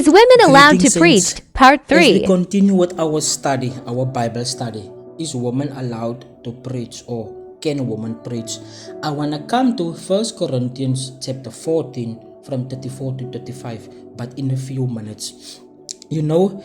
Is women allowed to Greetings, saints. preach? Part As we 3. continue with our study, our Bible study, is woman allowed to preach, or can woman preach? I want to come to 1 Corinthians chapter 14 from 34 to 35, but in a few minutes. You know,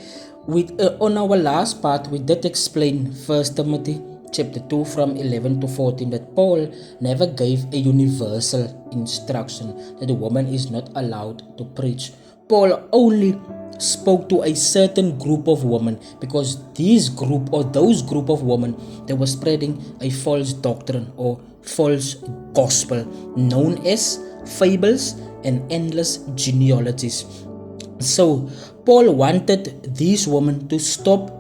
on our last part, we did explain 1 Timothy chapter 2 from 11 to 14 that Paul never gave a universal instruction that a woman is not allowed to preach. Paul only spoke to a certain group of women because these group or those group of women, they were spreading a false doctrine or false gospel known as fables and endless genealogies. So Paul wanted these women to stop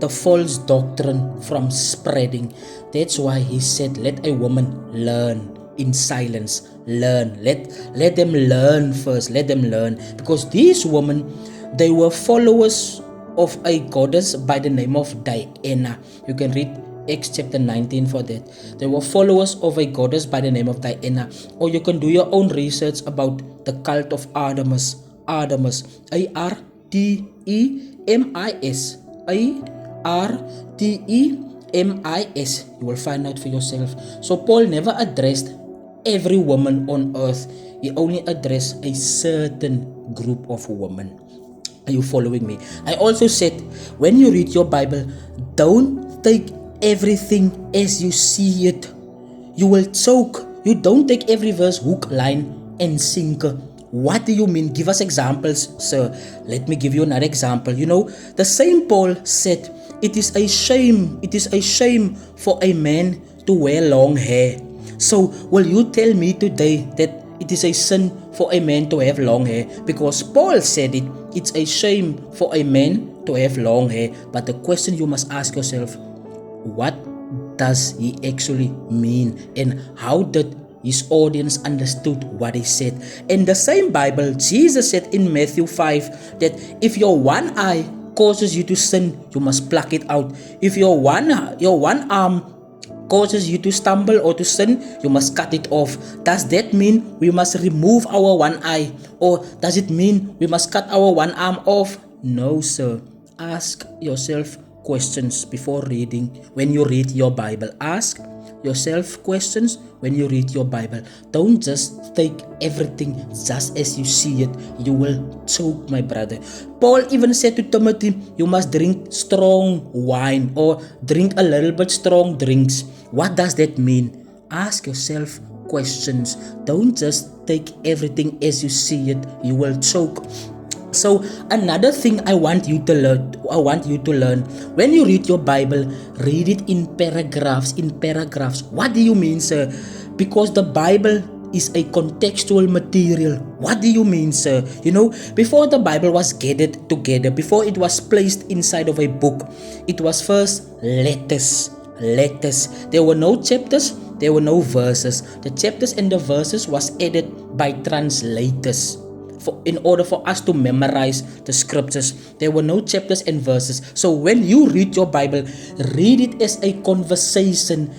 the false doctrine from spreading. That's why he said, let a woman learn in silence. Learn. Let them learn first. Let them learn. Because these women, they were followers of a goddess by the name of Diana. You can read Acts chapter 19 for that. They were followers of a goddess by the name of Diana. Or you can do your own research about the cult of Artemis. Artemis. Artemis. Artemis. You will find out for yourself. So Paul never addressed every woman on earth. He only addressed a certain group of women. Are you following me? I also said, when you read your Bible, don't take everything as you see it. You will choke. You don't take every verse hook, line, and sinker. What do you mean? Give us examples, sir. Let me give you another example. You know, the same Paul said, it is a shame for a man to wear long hair. So, will you tell me today that it is a sin for a man to have long hair? Because Paul said it, it's a shame for a man to have long hair. But the question you must ask yourself, what does he actually mean? And how did his audience understood what he said? In the same Bible, Jesus said in Matthew 5 that if your one eye causes you to sin, you must pluck it out. If your one arm causes you to stumble or to sin, you must cut it off. Does that mean we must remove our one eye? Or does it mean we must cut our one arm off? No, sir. Ask yourself questions before reading. When you read your Bible, ask yourself questions when you read your Bible. Don't just take everything just as you see it. You will choke, my brother. Paul even said to Timothy, you must drink strong wine or drink a little bit strong drinks. What does that mean? Ask yourself questions. Don't just take everything as you see it. You will choke. So another thing I want you to learn, when you read your Bible, read it in paragraphs. What do you mean, sir? Because the Bible is a contextual material. What do you mean, sir? You know, before the Bible was gathered together, before it was placed inside of a book, it was first letters. There were no chapters, there were no verses. The chapters and the verses was added by translators. In order for us to memorize the scriptures, there were no chapters and verses. So when you read your Bible, read it as a conversation.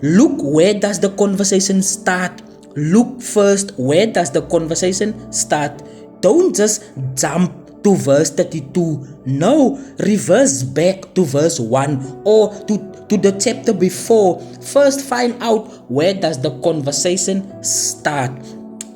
Look, where does the conversation start? Look first, where does the conversation start? Don't just jump to verse 32. No, reverse back to verse 1 or to the chapter before. First find out where does the conversation start.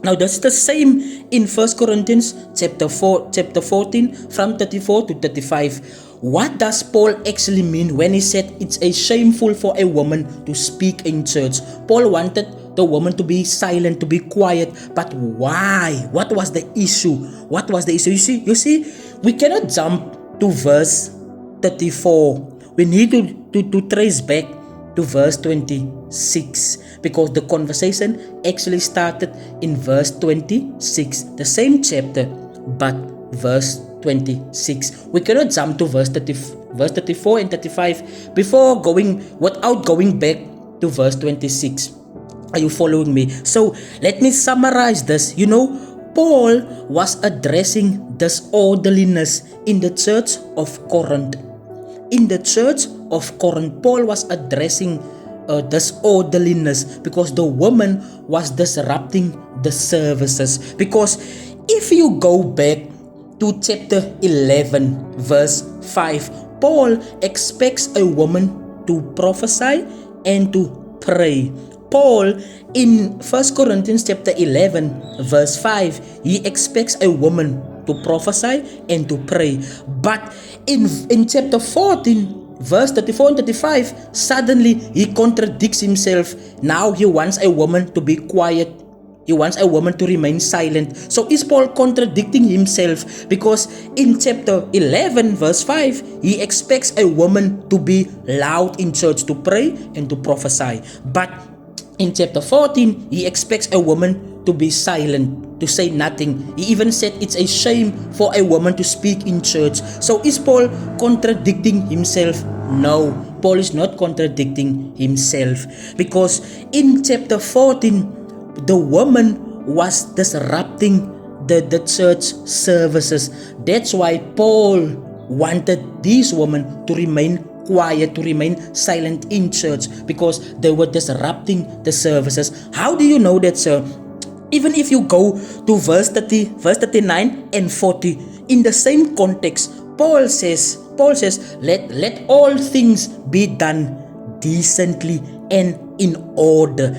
Now that's the same in 1 Corinthians chapter 14 from 34 to 35. What does Paul actually mean when he said it's a shameful for a woman to speak in church? Paul wanted the woman to be silent, to be quiet. But why? What was the issue? You see, we cannot jump to verse 34. We need to trace back to verse 26 because the conversation actually started in verse 26, the same chapter, but verse 26. We cannot jump to verse 34 and 35 without going back to verse 26. Are you following me? So let me summarize this. You know, Paul was addressing disorderliness in the church of Corinth. In the church of Corinth, Paul was addressing disorderliness because the woman was disrupting the services. Because if you go back to chapter 11, verse 5, Paul expects a woman to prophesy and to pray. Paul in 1 Corinthians chapter 11, verse 5, he expects a woman to prophesy and to pray. But in chapter 14, verse 34 and 35, suddenly he contradicts himself. Now he wants a woman to be quiet. He wants a woman to remain silent. So is Paul contradicting himself? Because in chapter 11 verse 5, he expects a woman to be loud in church, to pray and to prophesy. But in chapter 14, he expects a woman to be silent, to say nothing. He even said it's a shame for a woman to speak in church. So is Paul contradicting himself? No, Paul is not contradicting himself. Because in chapter 14, the woman was disrupting the church services. That's why Paul wanted these women to remain quiet, to remain silent in church, because they were disrupting the services. How do you know that, sir? Even if you go to verse 30, verse 39 and 40, in the same context, Paul says, let all things be done decently and in order,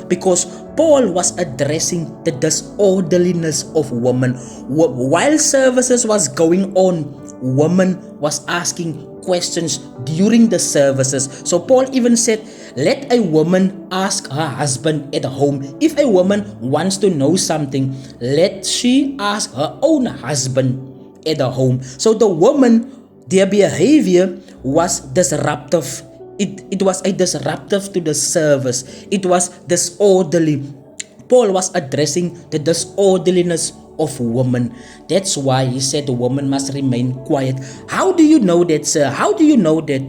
because Paul was addressing the disorderliness of women. While services was going on, women was asking questions during the services. So Paul even said, let a woman ask her husband at home. If a woman wants to know something, let she ask her own husband at the home. So the woman, their behavior was disruptive. It was a disruptive to the service. It was disorderly. Paul was addressing the disorderliness of women. That's why he said the woman must remain quiet. How do you know that, sir? How do you know that?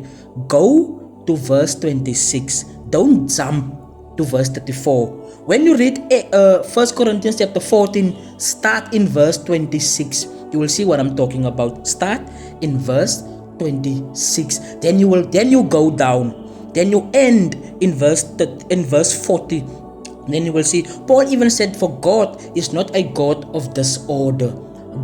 Go to verse 26. Don't jump to verse 34. When you read 1 Corinthians chapter 14, start in verse 26. You will see what I'm talking about. Start in verse 26. Then you go down. Then you end in verse 40. Then you will see Paul even said, for God is not a God of disorder.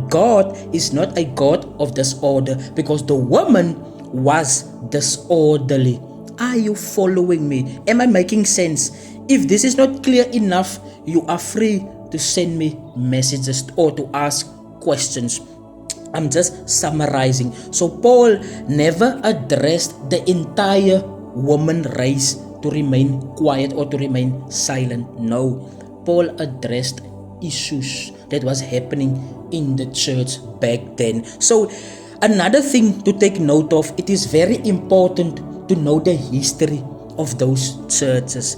God is not a God of disorder, because the woman was disorderly. Are you following me? Am I making sense? If this is not clear enough, you are free to send me messages or to ask questions. I'm just summarizing. So Paul never addressed the entire woman race to remain quiet or to remain silent. No, Paul addressed issues that was happening in the church back then. So another thing to take note of, it is very important to know the history of those churches.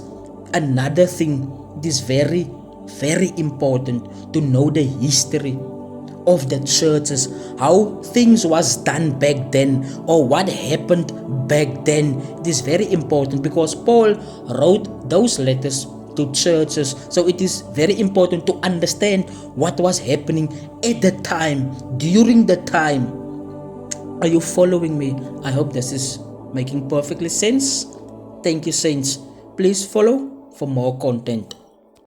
Another thing, it is very, very important to know the history of the churches, how things was done back then, or what happened back then. It is very important because Paul wrote those letters to churches. So it is very important to understand what was happening at the time, during the time. Are you following me? I hope this is making perfectly sense. Thank you, saints. Please follow for more content.